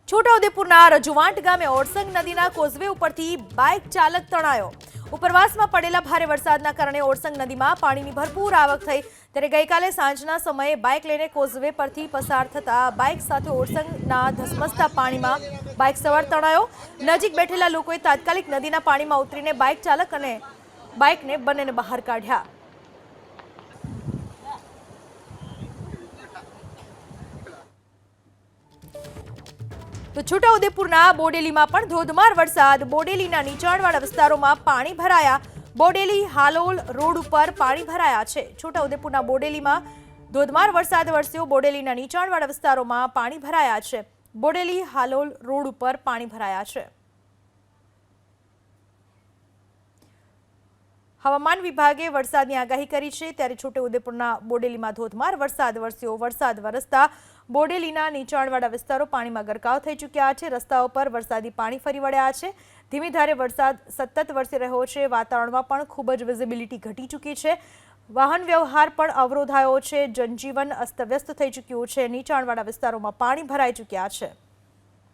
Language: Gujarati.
છોટાઉદેપુરના રજુવાંટ ગામે ઓરસંગ નદીના કોઝવે ઉપરથી બાઇક ચાલક તણાયો। ઉપરવાસમાં પડેલા ભારે વરસાદના કારણે ઓરસંગ નદીમાં પાણીની ભરપૂર આવક થઈ, ત્યારે ગઈકાલે સાંજના સમયે બાઇક લઈને કોઝવે પરથી પસાર થતા બાઇક સાથે ઓરસંગના ધસમસતા પાણીમાં બાઇક સવાર તણાયો। નજીક બેઠેલા લોકોએ તાત્કાલિક નદીના પાણીમાં ઉતરીને બાઇક ચાલક અને બાઇકને બંનેને બહાર કાઢ્યા। તો છોટાઉદેપુરના બોડેલીમાં પણ ધોધમાર વરસાદ। બોડેલીના નીચાણવાળા વિસ્તારોમાં પાણી ભરાયા। બોડેલી હાલોલ રોડ ઉપર પાણી ભરાયા છે। છોટાઉદેપુરના બોડેલીમાં ધોધમાર વરસાદ વરસ્યો। બોડેલીના નીચાણવાળા વિસ્તારોમાં પાણી ભરાયા છે। બોડેલી હાલોલ રોડ ઉપર પાણી ભરાયા છે। હવામાન વિભાગે વરસાદની આગાહી કરી છે, ત્યારે છોટાઉદેપુરના બોડેલીમાં ધોધમાર વરસાદ વરસ્યો। વરસાદ વરસતા બોડેલીના નીચાણવાળા વિસ્તારો પાણીમાં ગરકાવ થઈ ચૂક્યા છે। રસ્તાઓ પર વરસાદી પાણી ફરી વળ્યા છે। ધીમી ધારે વરસાદ સતત વરસી રહ્યો છે। વાતાવરણમાં પણ ખૂબ જ વિઝિબિલિટી ઘટી ચૂકી છે। વાહન વ્યવહાર પણ અવરોધાયો છે। જનજીવન અસ્તવ્યસ્ત થઈ ચૂક્યું છે। નીચાણવાળા વિસ્તારોમાં પાણી ભરાઈ ચૂક્યા છે।